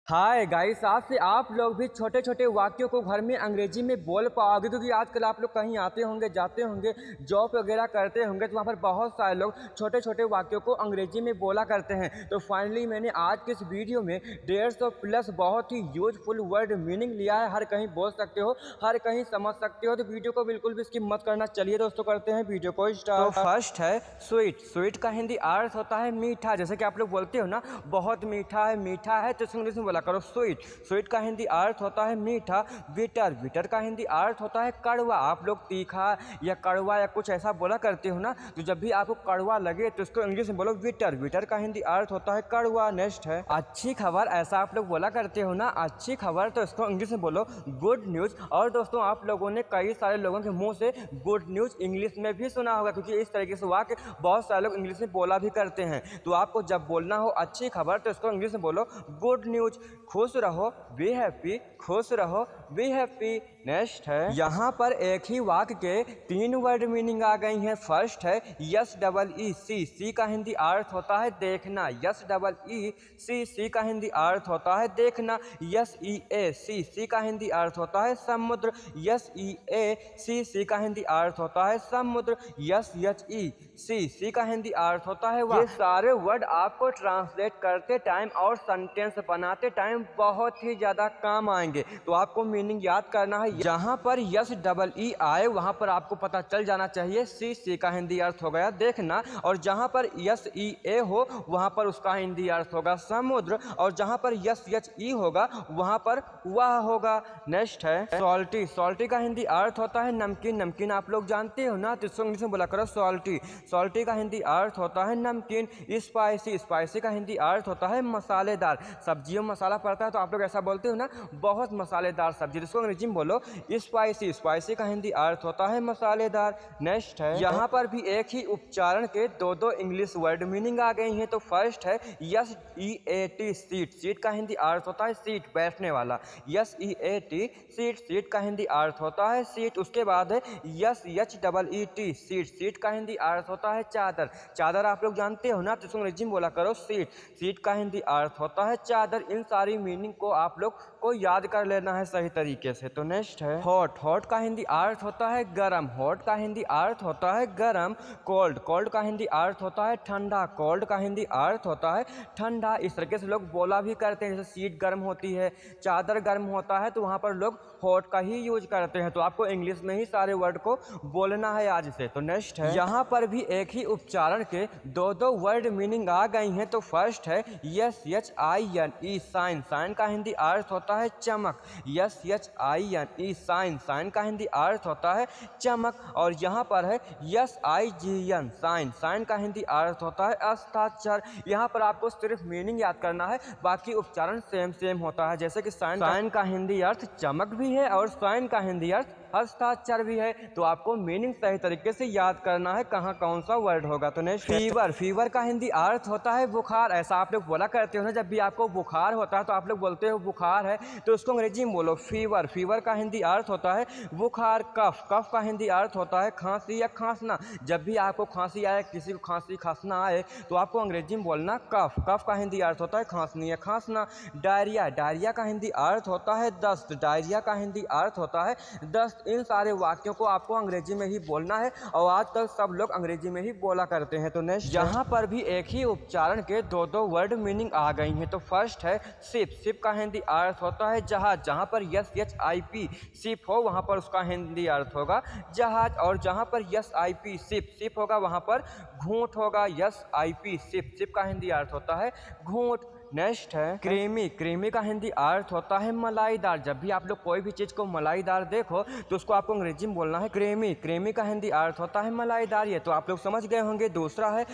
Hi guys, आज से आप लोग भी छोटे छोटे वाक्यों को घर में अंग्रेजी में बोल पाओगे, क्योंकि आजकल आप लोग कहीं आते होंगे, जाते होंगे, जॉब वगैरह करते होंगे, तो वहाँ पर बहुत सारे लोग छोटे छोटे वाक्यों को अंग्रेजी में बोला करते हैं। तो फाइनली मैंने आज के इस वीडियो में 150 प्लस बहुत ही यूजफुल वर्ड मीनिंग लिया है। हर कहीं बोल सकते हो, हर कहीं समझ सकते हो, तो वीडियो को बिल्कुल भी स्किप मत करना। चलिए दोस्तों, करते हैं वीडियो को स्टार्ट। तो फर्स्ट है स्वीट। स्वीट का हिंदी अर्थ होता है मीठा। जैसे कि आप लोग बोलते हो ना, बहुत मीठा है, मीठा है, तो इंग्लिश में बोला करो स्वीट। स्वीट का हिंदी अर्थ होता है मीठा। बिटर। बिटर का हिंदी अर्थ होता है कड़वा। आप लोग तीखा या कड़वा या कुछ ऐसा बोला करते हो ना, तो जब भी आपको कड़वा लगे तो इसको इंग्लिश में बोलो बिटर। बिटर का हिंदी अर्थ होता है कड़वा। नेक्स्ट है अच्छी खबर। ऐसा आप लोग बोला करते हो ना, अच्छी खबर, तो इसको इंग्लिश में बोलो गुड न्यूज। और दोस्तों, आप लोगों ने कई सारे लोगों के मुंह से गुड न्यूज इंग्लिश में भी सुना होगा, क्योंकि इस तरीके से वाक्य बहुत सारे लोग इंग्लिश में बोला भी करते हैं। तो आपको जब बोलना हो अच्छी खबर, तो इसको इंग्लिश में बोलो गुड न्यूज। खुश रहो, बी हैप्पी। खुश रहो, बी हैप्पी। नेक्स्ट है यहाँ पर एक ही वाक्य के 3 वर्ड मीनिंग आ गई हैं। फर्स्ट है यस डबल ई सी। सी का हिंदी अर्थ होता है देखना। यस डबल ई सी। सी का हिंदी अर्थ होता है देखना। यस ई ए सी। सी का हिंदी अर्थ होता है समुद्र। यस ई ए सी। सी का हिंदी अर्थ होता है समुद्र। यस एच ई सी। सी का हिंदी अर्थ होता है वाह। ये सारे वर्ड आपको ट्रांसलेट करते टाइम और सेंटेंस बनाते टाइम बहुत ही ज्यादा काम आएंगे। तो आपको मीनिंग याद करना है। जहां पर यस डबल ई आए वहां पर आपको पता चल जाना चाहिए सी। सी का हिंदी अर्थ हो गया देखना। और जहां पर यस ई ए हो वहां पर उसका हिंदी अर्थ होगा समुद्र। और जहां पर यस एच ई होगा वहां पर वह होगा। नेक्स्ट है सॉल्टी। सॉल्टी का हिंदी अर्थ होता है नमकीन। नमकीन आप लोग जानते हो ना, तो इसको इंग्लिश में बोला करो सॉल्टी। सॉल्टी का हिंदी अर्थ होता है नमकीन। स्पाइसी। स्पाइसी का हिंदी अर्थ होता है मसालेदार। सब्जियों में मसाला पड़ता है तो आप लोग ऐसा बोलते हो ना, बहुत मसालेदार सब्जी, इसको अंग्रेजी में बोलो स्पाइसी। स्पाइसी का हिंदी अर्थ होता है मसालेदार। नेक्स्ट है यहाँ पर भी एक ही उच्चारण के दो इंग्लिश वर्ड मीनिंग आ गई हैं। तो फर्स्ट है yes E A T seat. Seat का हिंदी अर्थ होता है सीट, बैठने वाला। Yes E A T seat. Seat का हिंदी अर्थ होता है सीट। उसके बाद है S H double E T seat. Seat का हिंदी अर्थ होता है चादर। चादर आप लोग जानते हो ना, तो इसको अंग्रेजी में बोला करो सीट। सीट का हिंदी अर्थ होता है चादर। इन सारी मीनिंग को आप लोग को याद कर लेना है सही तरीके से। तो नेक्स्ट है हॉट। हॉट का हिंदी अर्थ होता है गरम। हॉट का हिंदी अर्थ होता है गरम। कोल्ड। कोल्ड का हिंदी अर्थ होता है ठंडा। कोल्ड का हिंदी अर्थ होता है ठंडा। इस तरीके से लोग बोला भी करते हैं, जैसे सीट गर्म होती है, चादर गर्म होता है, तो वहाँ पर लोग हॉट का ही यूज करते हैं। तो आपको इंग्लिश में ही सारे वर्ड को बोलना है आज से। तो नेक्स्ट है यहाँ पर भी एक ही उच्चारण के दो वर्ड मीनिंग आ गई हैं। तो फर्स्ट है S H I N E shine. Sign का हिंदी अर्थ होता है चमक। S H I N E shine. Sign का हिंदी अर्थ होता है चमक। और यहाँ पर है S I G N sign. Sign का हिंदी अर्थ होता है हस्ताक्षर। यहाँ पर आपको सिर्फ मीनिंग याद करना है, बाकी उच्चारण सेम सेम होता है। जैसे कि साइन का हिंदी अर्थ चमक भी है और साइन का हिंदी अर्थ हस्ताक्षर भी है। तो आपको मीनिंग सही तरीके से याद करना है, कहाँ कौन सा वर्ड होगा। तो नेक्स्ट फीवर। फीवर का हिंदी अर्थ होता है बुखार। ऐसा आप लोग बोला करते हो ना, जब भी आपको बुखार होता है तो आप लोग बोलते हो बुखार है, तो उसको अंग्रेजी में बोलो फीवर। फीवर का हिंदी अर्थ होता है बुखार। कफ। कफ का हिंदी अर्थ होता है खांसी या खांसना। जब भी आपको खांसी आए, किसी को खांसी खांसना आए, तो आपको अंग्रेजी में बोलना कफ। कफ का हिंदी अर्थ होता है खांसनी या खांसना। डायरिया। डायरिया का हिंदी अर्थ होता है दस्त। डायरिया का हिंदी अर्थ होता है दस्त। इन सारे वाक्यों को आपको अंग्रेजी में ही बोलना है, और आजकल सब लोग अंग्रेजी में ही बोला करते हैं। तो नेक्स्ट यहाँ पर भी एक ही उच्चारण के दो वर्ड मीनिंग आ गई हैं। तो फर्स्ट है शिप। शिप का हिंदी अर्थ होता है जहाज। जहाँ पर yes H I P ship हो वहाँ पर उसका हिंदी अर्थ होगा जहाज। और जहाँ पर yes I P ship ship होगा वहाँ पर घूंट होगा। Yes I P ship. Ship का हिंदी अर्थ होता है घूंट। नेक्स्ट है क्रीमी। क्रीमी का हिंदी अर्थ होता है मलाईदार। जब भी आप लोग कोई भी चीज को मलाईदार देखो तो उसको आपको अंग्रेजी में बोलना है क्रीमी। क्रीमी का हिंदी अर्थ होता है मलाईदार। ये तो आप लोग समझ गए होंगे। दूसरा है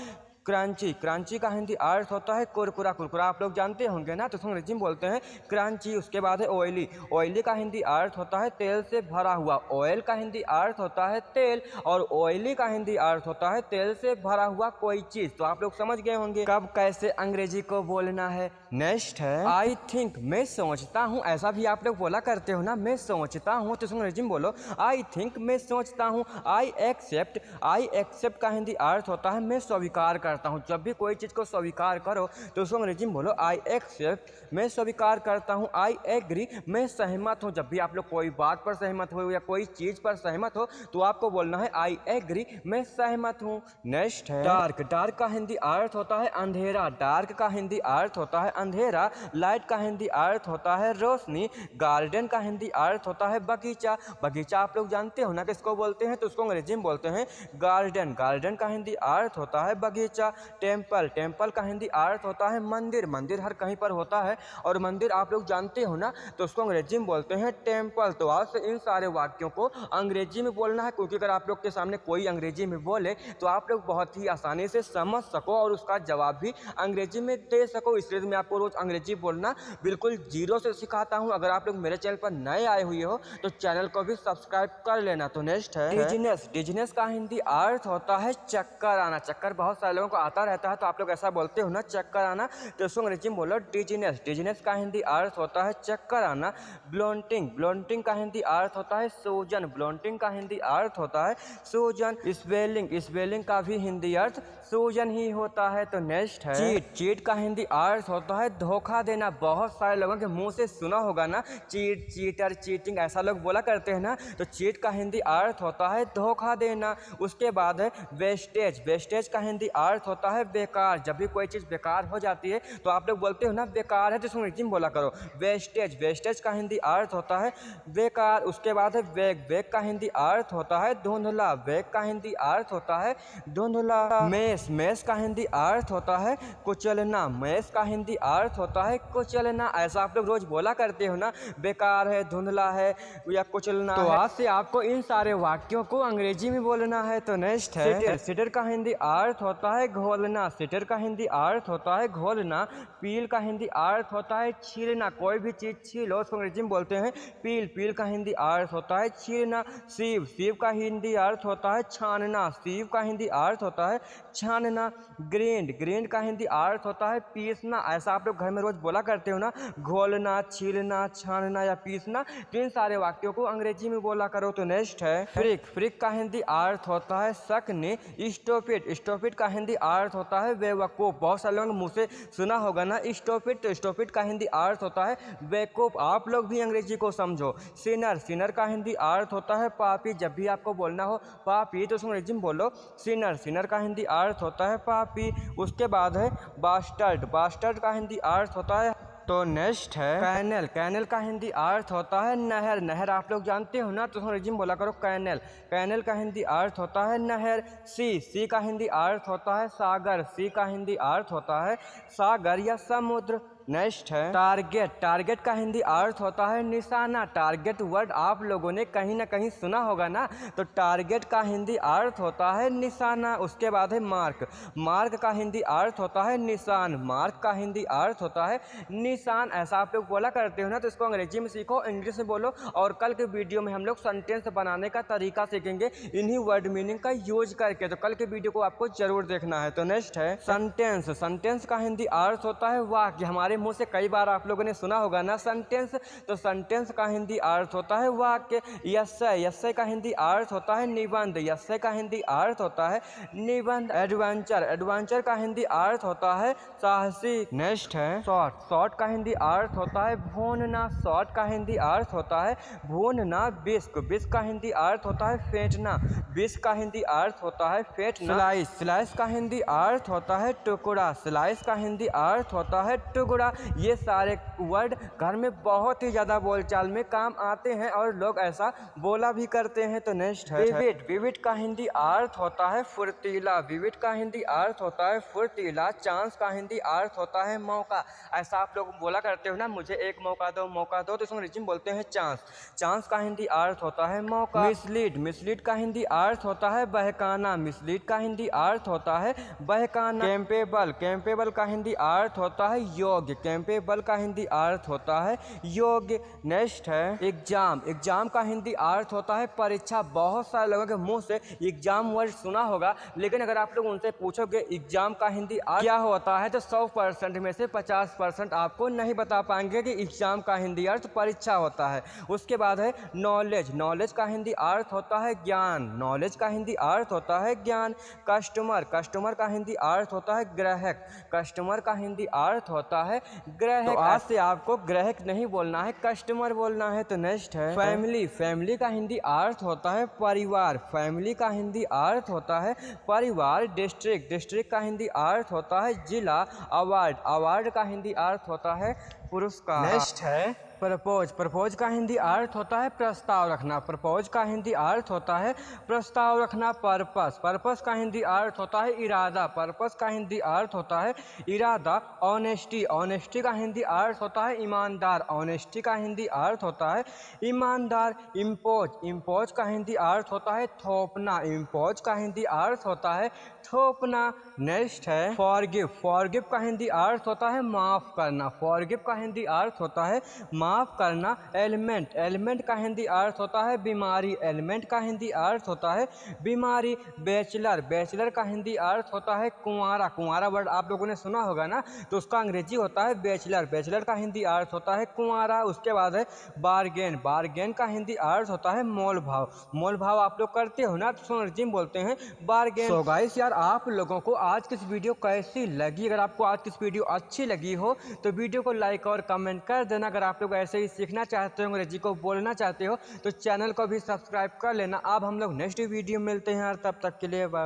क्रंची। क्रंची का हिंदी अर्थ होता है कुरकुरा। कुरकुरा आप लोग जानते होंगे ना, तो उसको अंग्रेजी में बोलते हैं क्रंची। उसके बाद है ऑयली। ऑयली का हिंदी अर्थ होता है तेल से भरा हुआ। ऑयल का हिंदी अर्थ होता है तेल, और ऑयली का हिंदी अर्थ होता है तेल से भरा हुआ कोई चीज। तो आप लोग समझ गए होंगे कब कैसे अंग्रेजी को बोलना है। नेक्स्ट है आई थिंक। मैं सोचता हूँ। ऐसा भी आप लोग बोला करते हो ना, मैं सोचता हूँ, तो उसको अंग्रेजी में बोलो आई थिंक। मैं सोचता हूँ। I accept. आई एक्सेप्ट का हिंदी अर्थ होता है मैं स्वीकार करता हूँ। जब भी कोई चीज़ को स्वीकार करो तो उसको अंग्रेजी में बोलो आई एक्सेप्ट, मैं स्वीकार करता हूँ। आई एग्री, मैं सहमत हूँ। जब भी आप लोग कोई बात पर सहमत हो या कोई चीज़ पर सहमत हो तो आपको बोलना है आई एग्री, मैं सहमत हूँ। नेक्स्ट है डार्क। डार्क का हिंदी अर्थ होता है अंधेरा। डार्क का हिंदी अर्थ होता है अंधेरा। लाइट का हिंदी अर्थ होता है रोशनी। गार्डन का हिंदी अर्थ होता है बगीचा। बगीचा आप लोग जानते हो ना किसको बोलते हैं, तो उसको अंग्रेजी में बोलते हैं गार्डन। गार्डन का हिंदी अर्थ होता है बगीचा। टेम्पल। टेम्पल का हिंदी अर्थ होता है मंदिर। मंदिर हर कहीं पर होता है और मंदिर आप लोग जानते हो ना, तो उसको अंग्रेजी में बोलते हैं टेम्पल। तो आज से इन सारे वाक्यों को अंग्रेजी में बोलना है, क्योंकि अगर आप लोग के सामने कोई अंग्रेजी में बोले तो आप लोग बहुत ही आसानी से समझ सको और उसका जवाब भी अंग्रेजी में दे सको। इसलिए मैं आपको रोज अंग्रेजी बोलना बिल्कुल जीरो से सिखाता हूँ। अगर आप लोग मेरे चैनल पर नए आए हुए हो तो चैनल को भी सब्सक्राइब कर लेना। तो नेक्स्ट है डिजीनेस। डिजीनेस का हिंदी अर्थ होता है चक्कर आना। चक्कर बहुत सारे लोगों को आता रहता है, तो आप लोग ऐसा बोलते हो ना चक्कर आना, तो उसको अंग्रेजी में बोलो डिजीनेस। डिजीनेस का हिंदी अर्थ होता है चक्कर आना। ब्लोटिंग। ब्लोटिंग का हिंदी अर्थ होता है सूजन। ब्लोटिंग का हिंदी अर्थ होता है सूजन। स्वेलिंग। स्वेलिंग का भी हिंदी अर्थ सूजन ही होता है। तो नेक्स्ट है चीट। चीट का हिंदी अर्थ होता है धोखा देना। बहुत सारे लोगों के मुंह से सुना होगा ना चीट, चीटर, चीटिंग, ऐसा लोग बोला करते हैं ना, तो चीट का हिंदी अर्थ होता है धोखा देना। उसके बाद है वेस्टेज। वेस्टेज का हिंदी अर्थ होता है बेकार। जब भी कोई चीज़ बेकार हो जाती है तो आप लोग बोलते हो ना बेकार है, तो इसको अंग्रेजी में बोला करो वेस्टेज। वेस्टेज का हिंदी अर्थ होता है बेकार। उसके बाद है वेग। वेग का हिंदी अर्थ होता है धुंधला। वेग का हिंदी अर्थ होता है धुंधला। मेस। मेस का हिंदी अर्थ होता है कुचलना। मेस का हिंदी अर्थ होता है कुचलना। ऐसा आप लोग रोज बोला करते हो ना, बेकार है, धुंधला है या कुचलना। तो आज से आपको इन सारे वाक्यों को अंग्रेजी में बोलना है। तो नेक्स्ट है सिटर। सिटर का हिंदी अर्थ होता है घोलना। सिटर का हिंदी अर्थ होता है घोलना। पील का हिंदी अर्थ होता है छीलना। कोई भी चीज छीलो उसको अंग्रेजी में बोलते हैं पील। पील का हिंदी अर्थ होता है छीलना। सीव। सीव का हिंदी अर्थ होता है छानना। सीव का हिंदी अर्थ होता है छानना। ग्रेंड। ग्रेंड का हिंदी अर्थ होता है पीसना। ऐसा आप लोग घर में रोज बोला करते हो ना, घोलना, छीलना, छानना या पीसना। तो इन सारे वाक्यों को अंग्रेजी में बोला करो। तो नेक्स्ट है फ्रिक। फ्रिक का हिंदी अर्थ होता है सकने। स्टूपिड। स्टूपिड का हिंदी अर्थ होता है बेवकूफ। बहुत सारे लोगों मुंह से सुना होगा ना स्टूपिड, तो स्टूपिड का हिंदी अर्थ होता है बेवकूफ। आप लोग भी अंग्रेजी को समझो। सिनर। सिनर का हिंदी अर्थ होता है पापी। जब भी आपको बोलना हो पापी तो उसको अंग्रेजी में बोलो सिनर। सिनर का हिंदी अर्थ होता है पापी। उसके बाद है बास्टर्ड। बास्टर्ड का हिंदी अर्थ होता है। तो नेक्स्ट है कैनल। कैनल का हिंदी अर्थ होता है नहर। नहर आप लोग जानते हो ना, तो अंग्रेजी में बोला करो कैनल। कैनल का हिंदी अर्थ होता है नहर। सी। सी का हिंदी अर्थ होता है सागर। सी का हिंदी अर्थ होता है सागर या समुद्र। नेक्स्ट है टारगेट। टारगेट का हिंदी अर्थ होता है निशाना। टारगेट वर्ड आप लोगों ने कहीं ना कहीं सुना होगा ना, तो टारगेट का हिंदी अर्थ होता है निशाना। उसके बाद है मार्क। मार्क का हिंदी अर्थ होता है निशान। मार्क का हिंदी अर्थ होता है निशान। ऐसा आप लोग बोला करते हो ना, तो इसको अंग्रेजी में सीखो, इंग्लिश में बोलो। और कल के वीडियो में हम लोग सेंटेंस बनाने का तरीका सीखेंगे इन्हीं वर्ड मीनिंग का यूज करके। तो कल के वीडियो को आपको जरूर देखना है। तो नेक्स्ट है सेंटेंस। सेंटेंस का हिंदी अर्थ होता है वाक्य। हमारे मुंह से कई बार आप लोगों ने सुना होगा ना सेंटेंस, तो सेंटेंस का हिंदी अर्थ होता है वाक्य। यस्सय। यस्सय का हिंदी अर्थ होता है निबंध। यस्सय का हिंदी अर्थ होता है निबंध। एडवेंचर। एडवेंचर का हिंदी अर्थ होता है साहसिक। नेक्स्ट है शॉर्ट। शॉर्ट का हिंदी अर्थ होता है भूनना। शॉर्ट का हिंदी अर्थ होता है भूनना। बिस्क। बिस्क का हिंदी अर्थ होता है फेंटना। बिस्क का हिंदी अर्थ होता है फेंटना। स्लाइस। स्लाइस का हिंदी अर्थ होता है टुकड़ा। स्लाइस का हिंदी अर्थ होता है टुकड़ा। ये सारे वर्ड घर में बहुत ही ज्यादा बोलचाल में काम आते हैं और लोग ऐसा बोला भी करते हैं। तो नेक्स्ट है विविड। विविड का हिंदी अर्थ होता है फुर्तीला। विविड का हिंदी अर्थ होता है फुर्तीला। चांस का हिंदी अर्थ होता है मौका। ऐसा आप लोग बोला करते हो ना, मुझे एक मौका दो, मौका दो, तो इसको अंग्रेजी में बोलते हैं चांस। चांस का हिंदी अर्थ होता है मौका। मिसलीड। मिसलीड का हिंदी अर्थ होता है बहकाना। मिसलीड का हिंदी अर्थ होता है बहकाना। कैंपेबल। कैंपेबल का हिंदी अर्थ होता है योग्य। योग्य, कैपेबल का हिंदी अर्थ होता है योग्य। नेक्स्ट है एग्जाम। एग्जाम का हिंदी अर्थ होता है परीक्षा। बहुत सारे लोगों के मुंह से एग्जाम वर्ड सुना होगा, लेकिन अगर आप लोग उनसे पूछोगे एग्जाम का हिंदी अर्थ क्या होता है तो 100% में से 50% आपको नहीं बता पाएंगे कि एग्जाम का हिंदी अर्थ परीक्षा होता है। उसके बाद है नॉलेज। नॉलेज का हिंदी अर्थ होता है ज्ञान। नॉलेज का हिंदी अर्थ होता है ज्ञान। कस्टमर। कस्टमर का हिंदी अर्थ होता है ग्राहक। कस्टमर का हिंदी अर्थ होता है ग्राहक। तो आज से आपको ग्राहक नहीं बोलना है, कस्टमर बोलना है। तो नेक्स्ट है फैमिली। फैमिली का हिंदी अर्थ होता है परिवार। फैमिली का हिंदी अर्थ होता है परिवार। डिस्ट्रिक्ट। डिस्ट्रिक्ट का हिंदी अर्थ होता है जिला। अवार्ड। अवार्ड का हिंदी अर्थ होता है पुरस्कार। नेक्स्ट है प्रपोज। प्रपोज का हिंदी अर्थ होता है प्रस्ताव रखना। प्रपोज का हिंदी अर्थ होता है प्रस्ताव रखना। पर्पस। पर्पस का हिंदी अर्थ होता है इरादा। पर्पस का हिंदी अर्थ होता है इरादा। ऑनेस्टी। ऑनेस्टी का हिंदी अर्थ होता है ईमानदार। ऑनेस्टी का हिंदी अर्थ होता है ईमानदार। इम्पोज। इम्पोज का हिंदी अर्थ होता है थोपना। इम्पोज का हिंदी अर्थ होता है थोपना। नेक्स्ट है फॉरगिव। फॉरगिव का हिंदी अर्थ होता है माफ करना। फॉरगिव का हिंदी अर्थ होता है माफ करना। एलिमेंट। एलिमेंट का हिंदी अर्थ होता है बीमारी। एलिमेंट का हिंदी अर्थ होता है बीमारी। बैचलर। बैचलर का हिंदी अर्थ होता है कुंवारा। कुंवारा वर्ड आप लोगों ने सुना होगा ना, तो उसका अंग्रेजी होता है बैचलर। बैचलर का हिंदी अर्थ होता है कुंवारा। उसके बाद है बार्गेन। बार्गेन का हिंदी अर्थ होता है मोल भाव। मोल भाव आप लोग करते हो ना, तो सोनर्जिम बोलते हैं बार्गेन। सो गाइस यार, आप लोगों को आज की वीडियो कैसी लगी? अगर आपको आज की वीडियो अच्छी लगी हो तो वीडियो को लाइक और कमेंट कर देना। अगर आप लोग ऐसे ही सीखना चाहते हो, अंग्रेजी को बोलना चाहते हो, तो चैनल को भी सब्सक्राइब कर लेना। अब हम लोग नेक्स्ट वीडियो मिलते हैं यार, तब तक के लिए बाय।